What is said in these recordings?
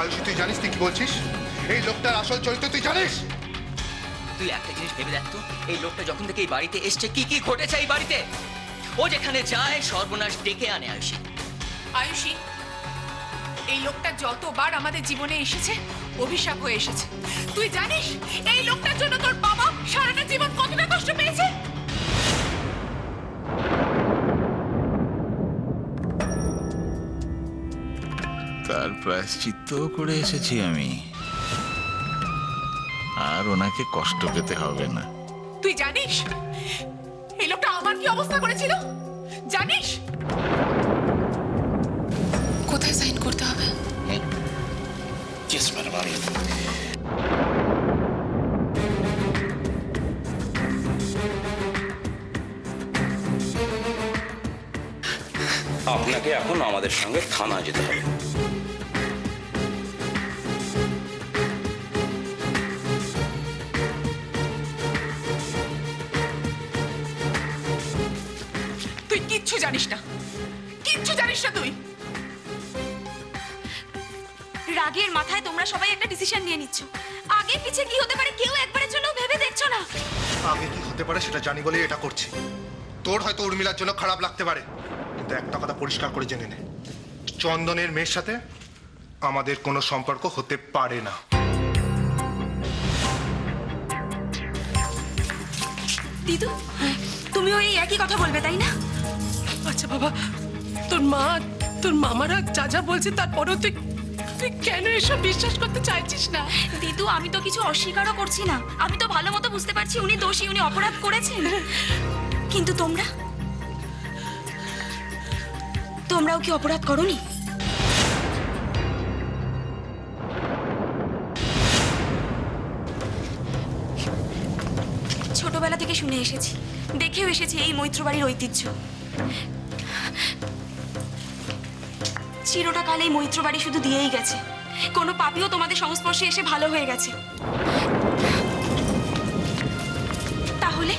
আয়ুষী, তুই জানিস তুই কি বলছিস? এই লোকটার আসল চরিত্র তুই জানিস? তুই একটা জিনিস ভেবে দেখ তো, এই লোকটা যখন থেকে এই বাড়িতে এসছে কি কি ঘটেছে এই বাড়িতে। ও যেখানে যায় সর্বনাশ ডেকে আনে আয়ুষী। আয়ুষী, এই লোকটা যতবার আমাদের জীবনে এসেছে অভিশাপ হয়ে এসেছে। তুই জানিস এই লোকটার জন্য তোর বাবা সারাটা জীবন কতটা কষ্ট পেয়েছে? তার প্রায়শ্চিত্ত করে এসেছি আমি, আর ওনাকে কষ্ট পেতে হবে না। তুই জানিস এই লোকটা আমার কি অবস্থা করেছিল জানিস? কোথায় সাইন করতে হবে? Yes, madam, আমি আপনাকে এখন আমাদের সঙ্গে থানা যেতে হবে। তুই কিচ্ছু জানিস না, কিচ্ছু জানিস না তুই। রাগের মাথায় তোমরা সবাই একটা ডিসিশন নিয়ে নিচ্ছ। আগে পিছে কি হতে পারে কেউ একবারের জন্য ভেবে দেখছো না? আগে কি হতে পারে সেটা জানি বলেই এটা করছি। তোর হয়তো উর্মিলার জন্য খারাপ লাগতে পারে, কিন্তু একটা কথা পরিষ্কার করে জেনে নে, চন্দনের মেয়ের সাথে আমাদের কোনো সম্পর্ক হতে পারে না। দিদু, তুমি ওই একই কথা বলবে তাই না? আচ্ছা বাবা, তোর মা তোর মামারা যা যা বলছে তারপরেও তুই তুই কেন এসব বিশ্বাস করতে চাইছিস না? দিদু, আমি তো কিছু অস্বীকারও করছি না। আমি তো ভালো মতো বুঝতে পারছি উনি দোষী, উনি অপরাধ করেছেন। কিন্তু তোমরাও কি অপরাধ করোনি? ছোটবেলা থেকে শুনে এসেছি, দেখেও এসেছি এই মৈত্রবাড়ির ঐতিহ্য। চিরটা কাল এই মৈত্রবাড়ি শুধু দিয়েই গেছে। কোনো পাপীও তোমাদের সংস্পর্শে এসে ভালো হয়ে গেছে। তাহলে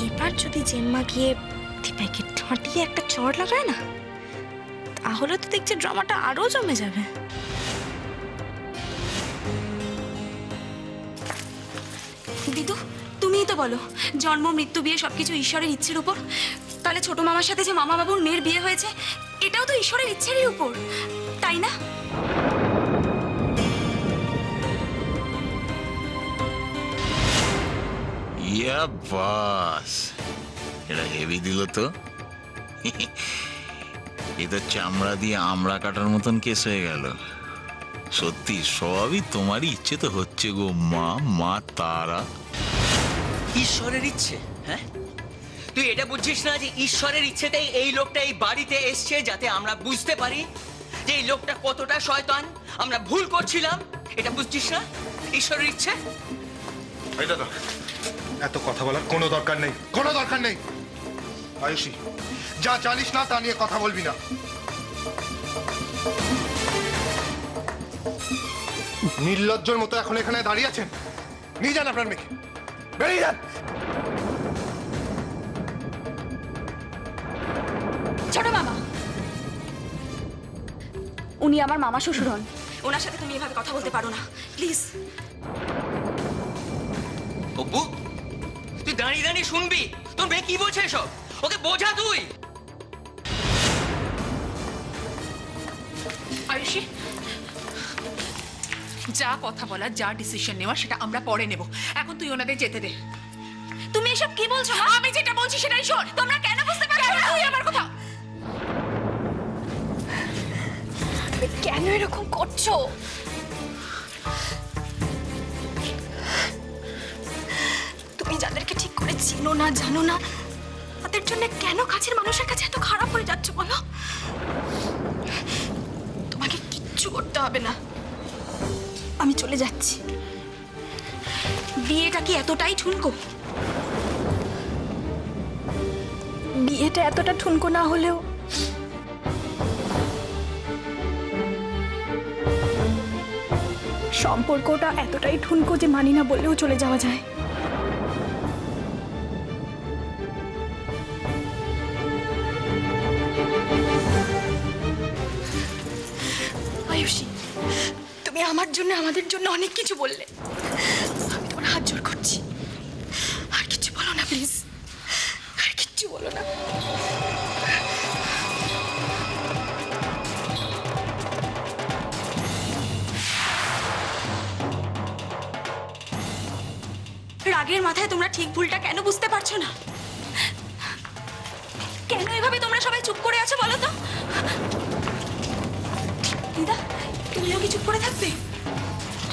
এবার যদি জেম্মা গিয়ে দীপাকে ঠাঁটিয়ে একটা চড় লাগায় না, তাহলে তো দেখছি ড্রামাটা আরো জমে যাবে। দিদু, তুমিই তো বলো জন্ম মৃত্যু বিয়ে সবকিছু ঈশ্বরের ইচ্ছের উপর। তাহলে ছোট মামার সাথে যে মামা বাবুর মেয়ের বিয়ে হয়েছে এটাও তো ঈশ্বরের ইচ্ছেরই উপর, তাই না? ইয়া বাস, এটা হেভি দিল তো। এ তো চামড়া দিয়ে আমড়া কাটার মতন কেস হয়ে গেল। সত্যি সবই তোমারই ইচ্ছে তো হচ্ছে গো মা, মা তারা। ঈশ্বরের ইচ্ছে? হ্যাঁ, তুই এটা বুঝছিস না যে ঈশ্বরের ইচ্ছেতেই এই লোকটা এই বাড়িতে এসছে, যাতে আমরা বুঝতে পারি যে এই লোকটা কতটা শয়তান, আমরা ভুল করছিলাম। এটা বুঝছিস না ঈশ্বরের ইচ্ছে? এটা তো এত কথা বলার কোনো দরকার নেই, কোনো দরকার নেই। আয়ুষী, যা জানিস না তা নিয়ে কথা বলবি না। নির্লজ্জর মতো এখন এখানে দাঁড়িয়ে আছেন। নিয়ে যান আপনার মেয়েকে, বেরিয়ে যান। ছোট মামা, উনি আমার মামা শ্বশুর হন। ওনার সাথে তুমি এভাবে কথা বলতে পারো না, প্লিজ। অপু, তুই দাঁড়িয়ে দাঁড়িয়ে শুনবি? তোর মেয়ে কি বলছে এসব? ওকে বোঝা তুই। আয়ুষী, যা কথা বলা, যা ডিসিশন নেওয়া সেটা আমরা পরে নেব। এখন তুই ওনাদের যেতে দে। তুমি এসব কি বলছো? আমি যেটা বলছি সেটাই শোন। তোমরা কেন বুঝতে পারছো না? তুই আমার কথা কেন এরকম করছো? তুমি যাদেরকে ঠিক করে চিনো না, জানো না, তাদের জন্য কেন কাছের মানুষের কাছে এত খারাপ হয়ে যাচ্ছে বলো? তোমাকে কিচ্ছু করতে হবে না, আমি চলে যাচ্ছি। বিয়েটা কি এতটাই ঠুনকো? বিয়েটা এতটা ঠুনকো না হলেও সম্পর্কটা এতটাই ঠুনকো যে মানি না বললেও চলে যাওয়া যায়। আমার জন্য, আমাদের জন্য অনেক কিছু বললে। আমি তোমার হাত জোড় করছি, আর কিছু বলো না প্লিজ, আর কিচ্ছু বলো না। রাগের মাথায় তোমরা ঠিক ভুলটা কেন বুঝতে পারছো না? কেন এভাবে তোমরা সবাই চুপ করে আছো বলো তো? দিদা, তুমিও কি চুপ করে থাকবে?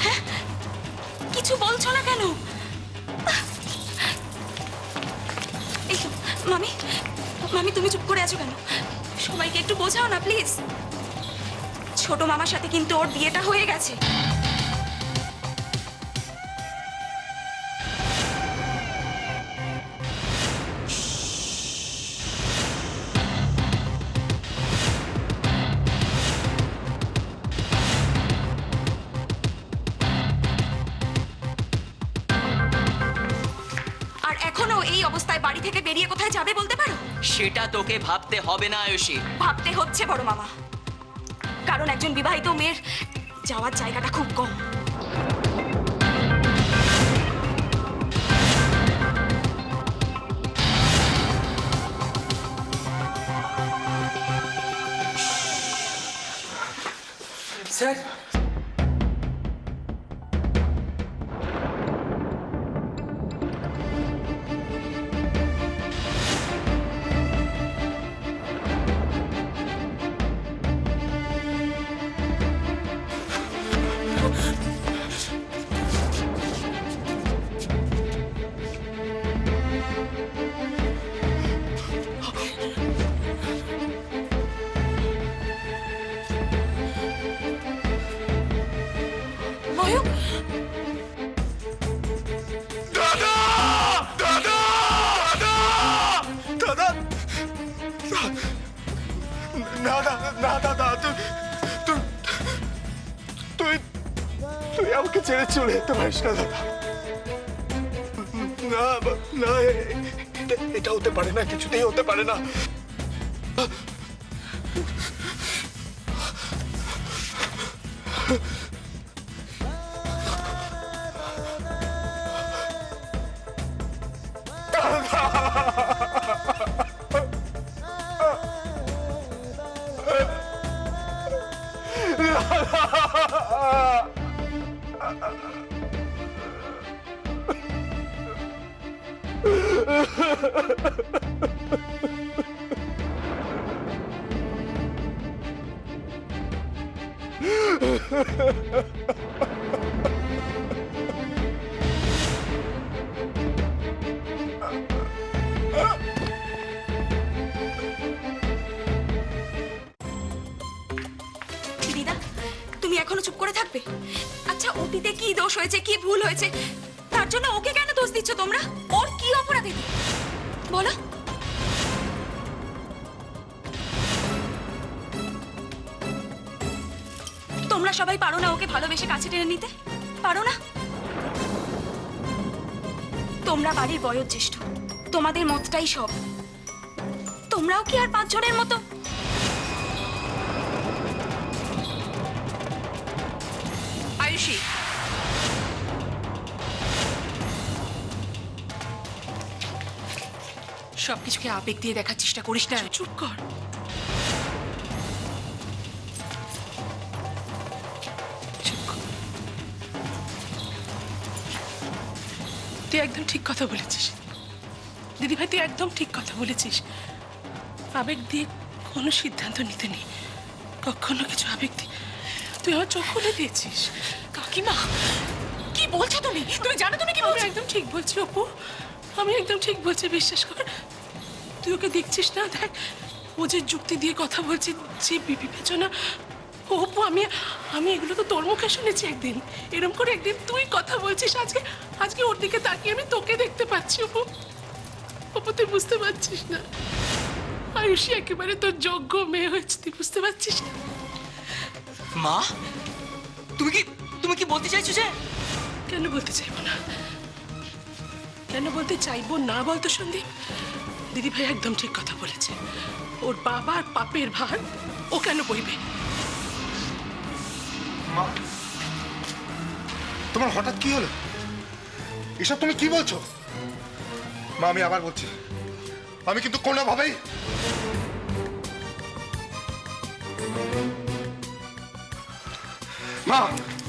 হ্যাঁ, কিছু বলছো না কেন? এই তো, মামি, মামি তুমি চুপ করে আছো কেন? সবাইকে একটু বোঝাও না প্লিজ। ছোট মামার সাথে কিন্তু ওর বিয়েটা হয়ে গেছে। আর এখনো এই অবস্থায় বাড়ি থেকে বেরিয়ে কোথায় যাবে বলতে পারো? সেটা তোকে ভাবতে হবে না আয়ুষী। ভাবতে হচ্ছে বড় মামা, কারণ একজন বিবাহিত মেয়ের যাওয়ার জায়গাটা খুব কম। স্যার, ময়ূক, দাদা দাদা দাদা দাদা না না দাদা, তুই তুই আমাকে ছেড়ে চলে যেতে পারিস না দাদা। না না, এটা হতে পারে না, কিছুতেই হতে পারে না। দিদা, তুমি এখনো চুপ করে থাকবে? আচ্ছা, অতীতে কি দোষ হয়েছে, কি ভুল হয়েছে, তার জন্য ওকে কেন দোষ দিচ্ছ তোমরা? ওর কি অপরাধী বলো? তোমরা সবাই পারো না ওকে ভালোবেসে কাছে টেনে নিতে? পারো না? তোমরা বাড়ির বয়োজ্যেষ্ঠ, তোমাদের মতটাই সব। তোমরাও কি আর 5 জনের মতো? আয়ুষী, সবকিছুকে আবেগ দিয়ে দেখার চেষ্টা করিস না। চুপ কর। চুপ কর। তুই একদম ঠিক কথা বলেছিস দিদি ভাই, তুই একদম ঠিক কথা বলেছিস। আবেগ দিয়ে কোনো সিদ্ধান্ত নিতে নেই, কখনো কিছু আবেগ দিয়ে। তুই আমার চোখ খুলে দিয়েছিস। কাকিমা, কি বলছো তুমি? তুমি জানো তুমি কি আমি বলছো? একদম ঠিক বলছি অপু, আমি একদম ঠিক বলছি, বিশ্বাস কর। তুই ওকে দেখছিস না? দেখ, ও যে যুক্তি দিয়ে কথা বলছে, যে বিবেচনা। অপু, আমি এগুলো তো তোর মুখে শুনেছি একদিন, এরকম করে একদিন তুই কথা বলছিস। আজকে ওর দিকে তাকিয়ে আমি তোকে দেখতে পাচ্ছি। অপু, অপু, তুই বুঝতে পারছিস না? আয়ুষী একেবারে তোর যোগ্য মেয়ে হয়েছে, তুই বুঝতে পারছিস না? মা, তুমি কি বলতে চাইছো? যে কেন বলতে চাইবো না? কেন বলতে চাইবো না বলতো সন্দীপ? দিদি ভাই একদম ঠিক কথা বলেছে। ওর বাবার পাপের ভার ও কেন বইবে? মা তোমার হঠাৎ কি হলো? এসব তুমি কি বলছো? মা, আমি আবার বলছি, আমি কিন্তু কোনোভাবেই মা,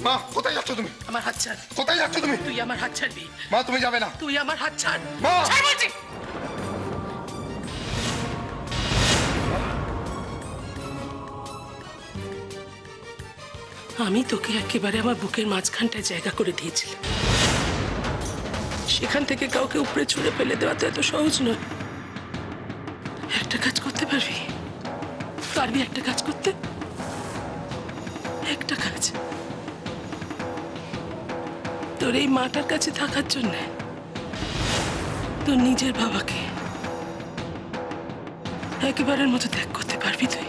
মা কোথায় যাচ্ছ তুমি? আমার হাত ছাড়। কোথায় যাচ্ছ তুমি? তুই আমার হাত ছাড়বি। মা, তুমি যাবে না। তুই আমার হাত ছাড়। মা! ছাড় বলছি। আমি তোকে একেবারে আমার বুকের মাঝখানটায় জায়গা করে দিয়েছিলাম। সেখান থেকে কাউকে উপরে ছুঁড়ে ফেলে দেওয়া তো এত সহজ নয়। একটা কাজ করতে পারবি? পারবি একটা কাজ করতে? একটা কাজ, তোর এই মাটার কাছে থাকার জন্য তোর নিজের বাবাকে একেবারের মতো ত্যাগ করতে পারবি তুই?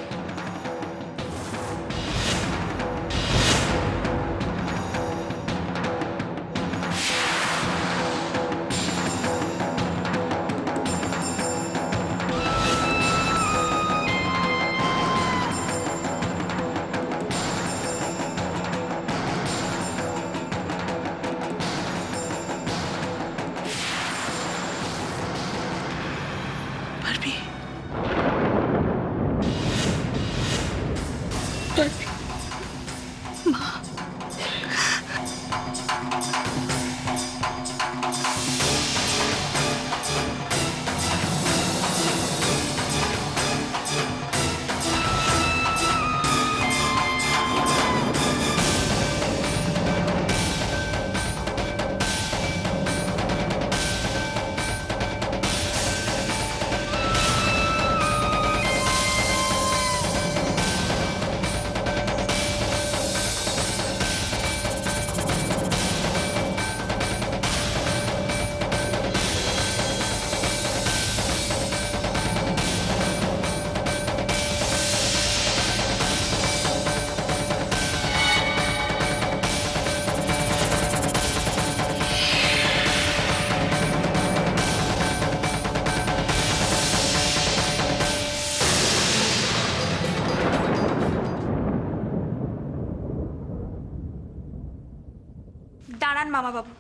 পারবি? পারবি? দাঁড়ান মামা বাবু।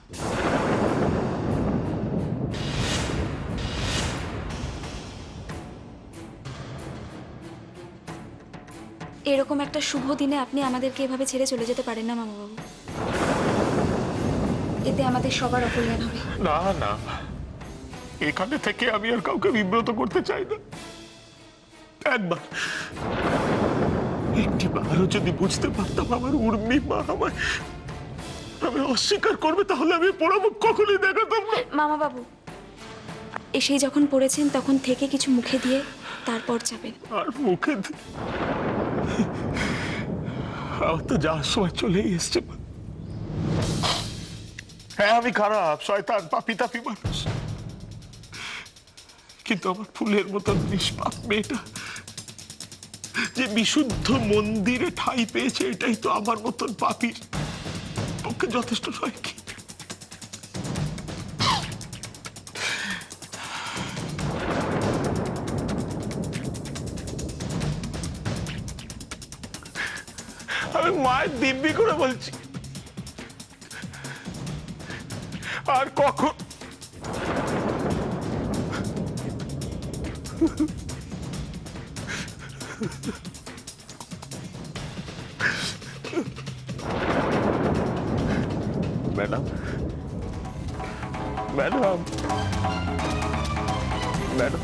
এরকম একটা শুভ দিনে আপনি আমাদেরকে এভাবে ছেড়ে চলে যেতে পারেন না মামা বাবু। এতে আমাদের সবার অকল্যাণ হবে। না না, এখানে থেকে আমি আর কাউকে বিব্রত করতে চাই না। একবার একটি বারও যদি বুঝতে পারতাম আমার উর্মি মা আমায় অস্বীকার করবে, তাহলে আমি পোড়াবো কখনোই দেখাতাম না। মামা বাবু, এসেই যখন পড়েছেন তখন থেকে কিছু মুখে দিয়ে তারপর যাবেন। আর মুখে আমার তো যাওয়ার সময় চলেই এসছে। হ্যাঁ, আমি খারাপ, শয়তান, পাপী তাপী মানুষ, কিন্তু আমার ফুলের মতন নিষ্পাপ মেয়েটা যে বিশুদ্ধ মন্দিরে ঠাঁই পেয়েছে, এটাই তো আমার মতন পাপীর পক্ষে যথেষ্ট নয় কি? আমি মায়ের দিব্যি করে বলছি, আর কখন ম্যাডাম, ম্যাডাম, ম্যাডাম,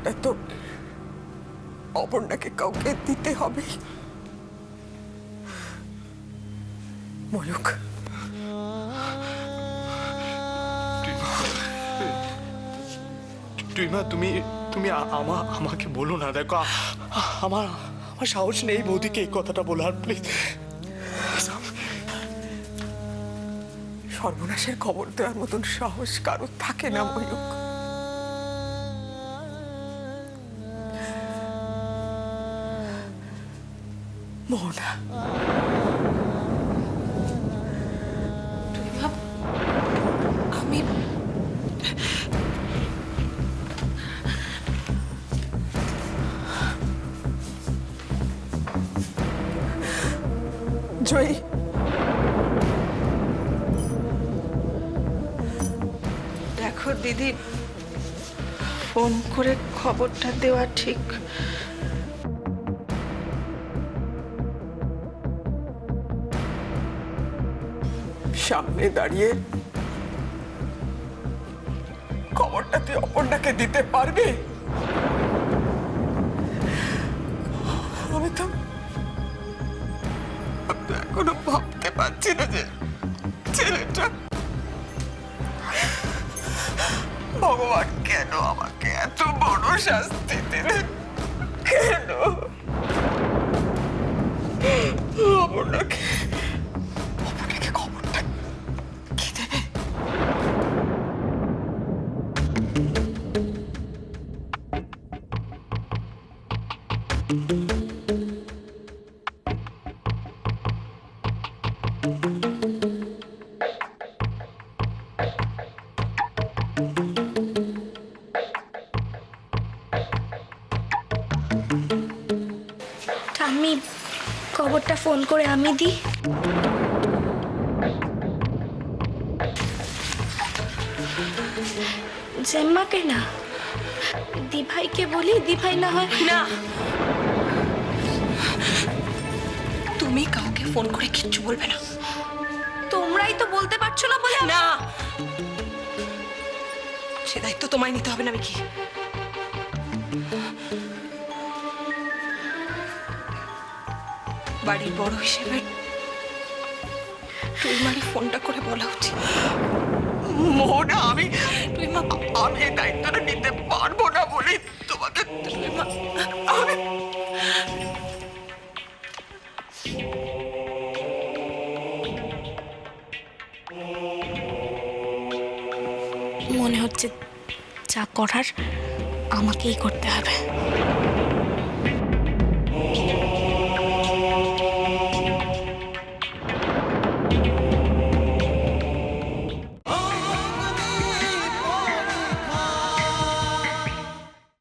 খবরটা তো অপর্ণাকে কাউকে দিতে হবে। ময়ূক, তুইমা তুমি তুমি আমাকে বলো না। দেখো আমার আমার সাহস নেই বৌদিকে এই কথাটা বলার। প্লিজ। সর্বনাশের খবর দেওয়ার মতন সাহস কারোর থাকে না ময়ূক। মোহনা, আমি জয়ী, দেখো দিদি, ফোন করে খবরটা দেওয়া ঠিক সামনে দাঁড়িয়ে খবরটা তুই অপর্ণাকে দিতে পারবি? আমি তো এখনো ভাবতে পারছি না যে ছেলেটা ভগবান কেন আমাকে এত বড় শাস্তি দিলেন? কেন অপর্ণাকে খবরটা কি দেবে? আমি খবরটা ফোন করে আমি দিই। জেম্মাকে না, দিভাইকে বলি, দিভাই না হয়। না, তুমি কাউকে ফোন করে কিচ্ছু বলবে না। তোমরাই তো বলতে পারছো না বলে না, সে দায়িত্ব তোমায় নিতে হবে না। আমি কি বাড়ির বড় হিসেবে তুই মারি ফোনটা করে বলা উচিত। মোহনা, আমি এই দায়িত্বটা নিতে পারবো না বলে তোমাকে মনে হচ্ছে যা করার আমাকেই করতে হবে।